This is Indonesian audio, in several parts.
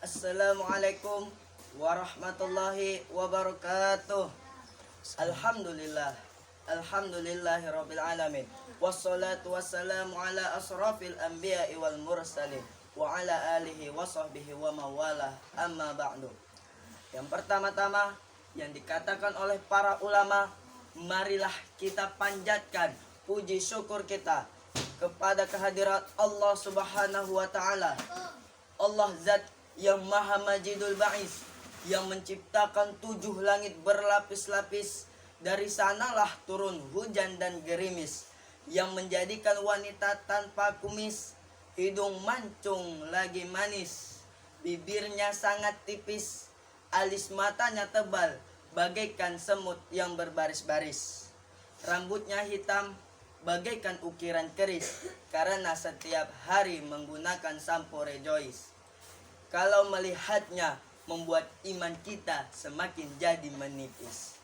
Assalamualaikum warahmatullahi wabarakatuh. Alhamdulillah. Alhamdulillahirabbil alamin. Wassalatu wassalamu ala asrafil anbiya'i wal mursalin wa ala alihi wa sahbihi wa mawalah. Amma ba'du. Yang pertama-tama yang dikatakan oleh para ulama, marilah kita panjatkan puji syukur kita kepada kehadirat Allah Subhanahu wa taala. Allah zat yang maha majidul ba'is, yang menciptakan 7 langit berlapis-lapis. Dari sanalah turun hujan dan gerimis, yang menjadikan wanita tanpa kumis, hidung mancung lagi manis, bibirnya sangat tipis, alis matanya tebal bagaikan semut yang berbaris-baris, rambutnya hitam bagaikan ukiran keris, karena setiap hari menggunakan sampo Rejoice. Kalau melihatnya membuat iman kita semakin jadi menipis.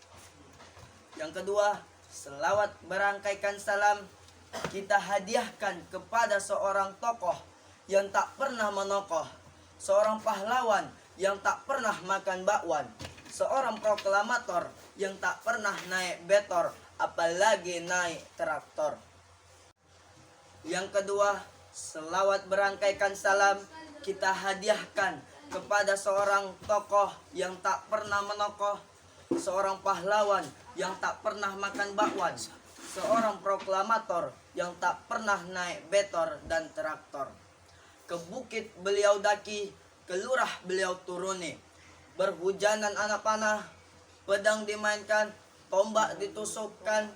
Yang kedua, selawat berangkaikan salam kita hadiahkan kepada seorang tokoh yang tak pernah menokoh, seorang pahlawan yang tak pernah makan bakwan, seorang proklamator yang tak pernah naik betor, apalagi naik traktor. Yang kedua, selawat berangkaikan salam kita hadiahkan kepada seorang tokoh yang tak pernah menokoh, seorang pahlawan yang tak pernah makan bakwan, seorang proklamator yang tak pernah naik betor dan traktor. Ke bukit beliau daki, ke lurah beliau turuni, berhujanan anak panah, pedang dimainkan, tombak ditusukkan,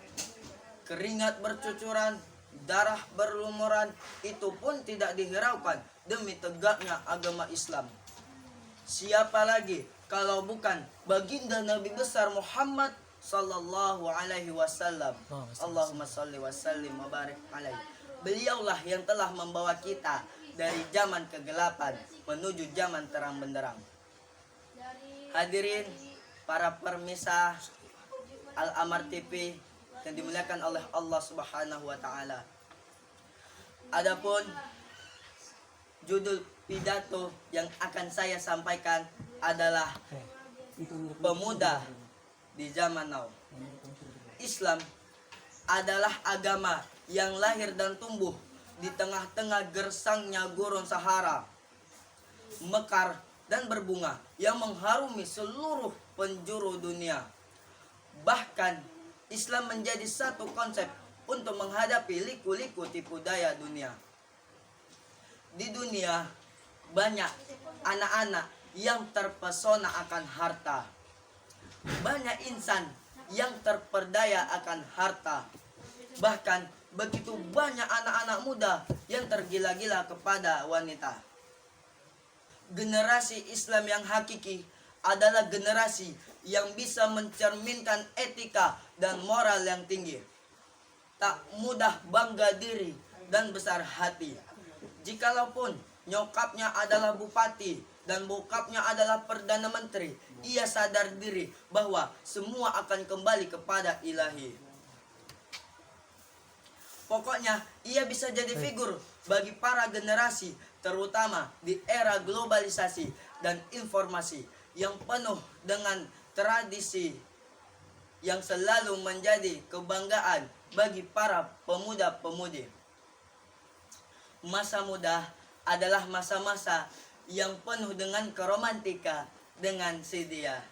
keringat bercucuran, darah berlumuran, itu pun tidak dihiraukan demi tegaknya agama Islam. Siapa lagi kalau bukan baginda Nabi besar Muhammad sallallahu alaihi wasallam. Allahumma shalli wa sallim wa barik alaihi. Beliaulah yang telah membawa kita dari zaman kegelapan menuju zaman terang benderang. Hadirin para permisa Al-Amar TV yang dimuliakan oleh Allah Subhanahu wa taala. Adapun judul pidato yang akan saya sampaikan adalah pemuda di zaman now. Islam adalah agama yang lahir dan tumbuh di tengah-tengah gersangnya gurun Sahara, mekar dan berbunga yang mengharumi seluruh penjuru dunia. Bahkan Islam menjadi satu konsep untuk menghadapi liku-liku tipu daya dunia. Di dunia banyak anak-anak yang terpesona akan harta. Banyak insan yang terperdaya akan harta. Bahkan begitu banyak anak-anak muda yang tergila-gila kepada wanita. Generasi Islam yang hakiki adalah generasi yang bisa mencerminkan etika dan moral yang tinggi. Tak mudah bangga diri dan besar hati. Jikalaupun nyokapnya adalah bupati dan bokapnya adalah perdana menteri, ia sadar diri bahwa semua akan kembali kepada ilahi. Pokoknya ia bisa jadi figur bagi para generasi, terutama di era globalisasi dan informasi yang penuh dengan tradisi yang selalu menjadi kebanggaan bagi para pemuda-pemudi. Masa muda adalah masa-masa yang penuh dengan keromantika dengan si dia,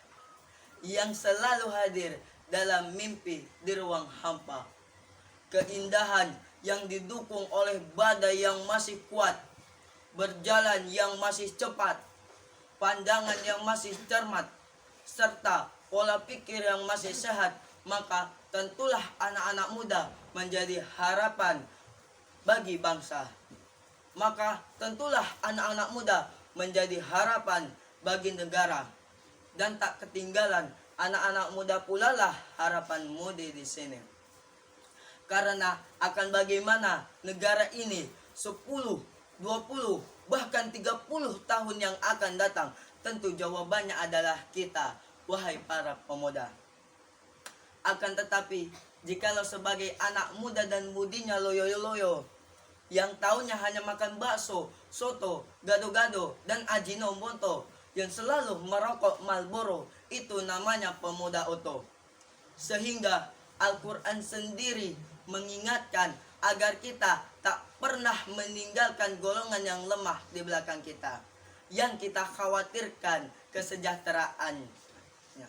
yang selalu hadir dalam mimpi di ruang hampa. Keindahan yang didukung oleh badai yang masih kuat, berjalan yang masih cepat, pandangan yang masih cermat, serta pola pikir yang masih sehat, maka tentulah anak-anak muda menjadi harapan bagi bangsa. Maka tentulah anak-anak muda menjadi harapan bagi negara. Dan tak ketinggalan anak-anak muda pula lah harapan mudi di sini. Karena akan bagaimana negara ini 10, 20, bahkan 30 tahun yang akan datang, tentu jawabannya adalah kita, wahai para pemuda. Akan tetapi, jikalau sebagai anak muda dan mudinya loyo-loyo, yang tahunya hanya makan bakso, soto, gado-gado, dan ajinomoto, yang selalu merokok Marlboro, itu namanya pemuda utuh. Sehingga Al-Quran sendiri mengingatkan agar kita tak pernah meninggalkan golongan yang lemah di belakang kita, yang kita khawatirkan kesejahteraannya.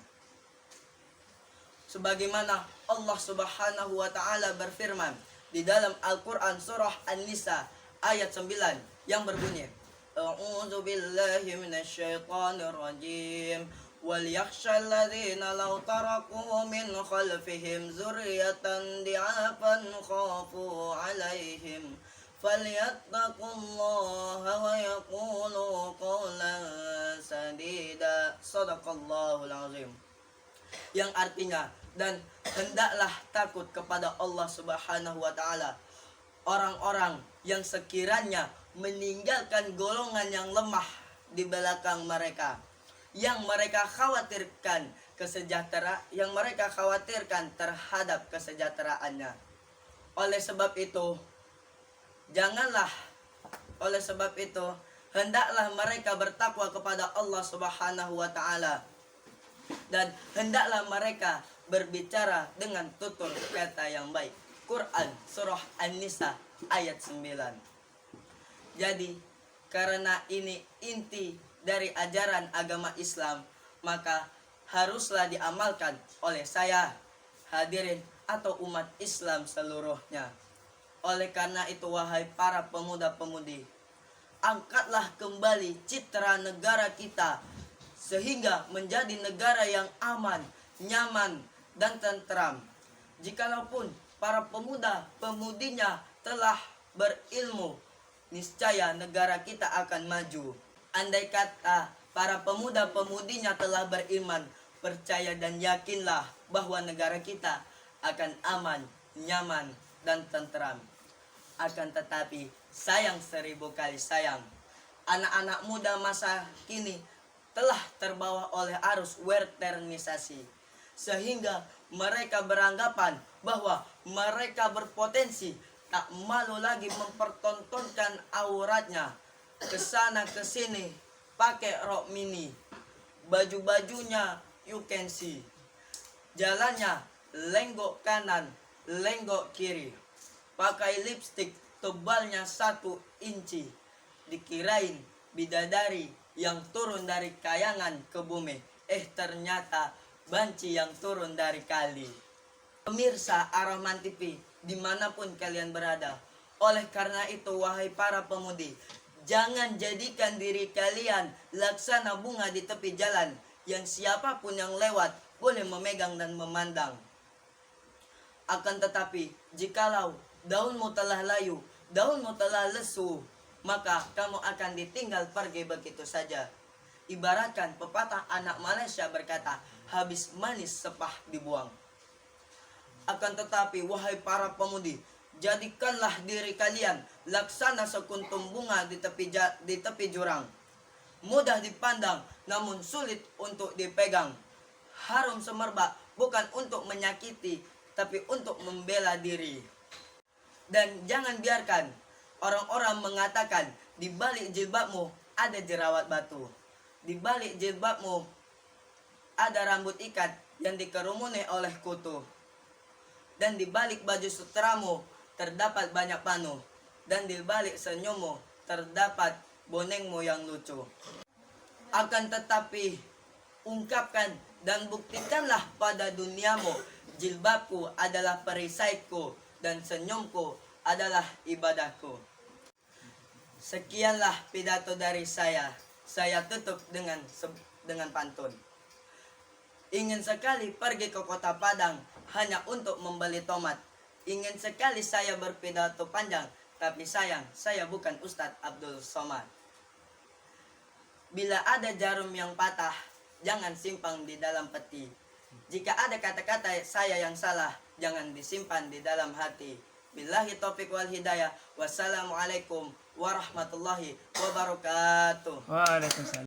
Sebagaimana Allah Subhanahu wa taala berfirman di dalam Al-Qur'an surah An-Nisa ayat 9 yang berbunyi, A'udzu billahi minasyaitonir rajim. Wal yakhshal ladzina law taraku min khalfihim dzurriyyatan di'afan khafu 'alaihim falyattaqullaha wa yaqulu qawlan sadida. Shadaqallahul azim. Yang artinya, dan hendaklah takut kepada Allah Subhanahu wa taala orang-orang yang sekiranya meninggalkan golongan yang lemah di belakang mereka, yang mereka khawatirkan terhadap kesejahteraannya. Oleh sebab itu hendaklah mereka bertakwa kepada Allah Subhanahu wa taala, dan hendaklah mereka berbicara dengan tutur kata yang baik. Quran surah An-Nisa ayat 9. Jadi karena ini inti dari ajaran agama Islam, maka haruslah diamalkan oleh saya, hadirin atau umat Islam seluruhnya. Oleh karena itu, wahai para pemuda-pemudi, angkatlah kembali citra negara kita sehingga menjadi negara yang aman, nyaman, dan tentram. Jikalaupun para pemuda-pemudinya telah berilmu, niscaya negara kita akan maju. Andai kata para pemuda-pemudinya telah beriman, percaya dan yakinlah bahwa negara kita akan aman, nyaman, dan tentram. Akan tetapi, sayang seribu kali sayang, anak-anak muda masa kini telah terbawa oleh arus westernisasi, sehingga mereka beranggapan bahwa mereka berpotensi, tak malu lagi mempertontonkan auratnya kesana kesini, pakai rok mini, baju-bajunya you can see, jalannya lenggok kanan, lenggok kiri, pakai lipstik tebalnya 1 inci, dikirain bidadari yang turun dari kayangan ke bumi, ternyata banci yang turun dari kali. Pemirsa Ar-Rahman TV dimanapun kalian berada, oleh karena itu wahai para pemudi, jangan jadikan diri kalian laksana bunga di tepi jalan yang siapapun yang lewat boleh memegang dan memandang. Akan tetapi jikalau daunmu telah layu, daunmu telah lesu, maka kamu akan ditinggal pergi begitu saja. Ibaratkan pepatah anak Malaysia berkata, habis manis sepah dibuang. Akan tetapi wahai para pemudi, jadikanlah diri kalian laksana sekuntum bunga di tepi jurang. Mudah dipandang namun sulit untuk dipegang. Harum semerbak bukan untuk menyakiti, tapi untuk membela diri. Dan jangan biarkan orang-orang mengatakan di balik jilbabmu ada jerawat batu, di balik jilbabmu ada rambut ikat yang dikerumuni oleh kutu, dan di balik baju suteramu terdapat banyak panu, dan di balik senyummu terdapat bonengmu yang lucu. Akan tetapi ungkapkan dan buktikanlah pada duniamu, jilbabku adalah perisaiku dan senyumku adalah ibadahku. Sekianlah pidato dari saya. Saya tutup dengan pantun. Ingin sekali pergi ke kota Padang hanya untuk membeli tomat. Ingin sekali saya berpidato panjang, tapi sayang saya bukan Ustadz Abdul Somad. Bila ada jarum yang patah, jangan simpan di dalam peti. Jika ada kata-kata saya yang salah, jangan disimpan di dalam hati. Billahi taufiq wal hidayah. Wassalamualaikum warahmatullahi wabarakatuh. Waalaikumsalam.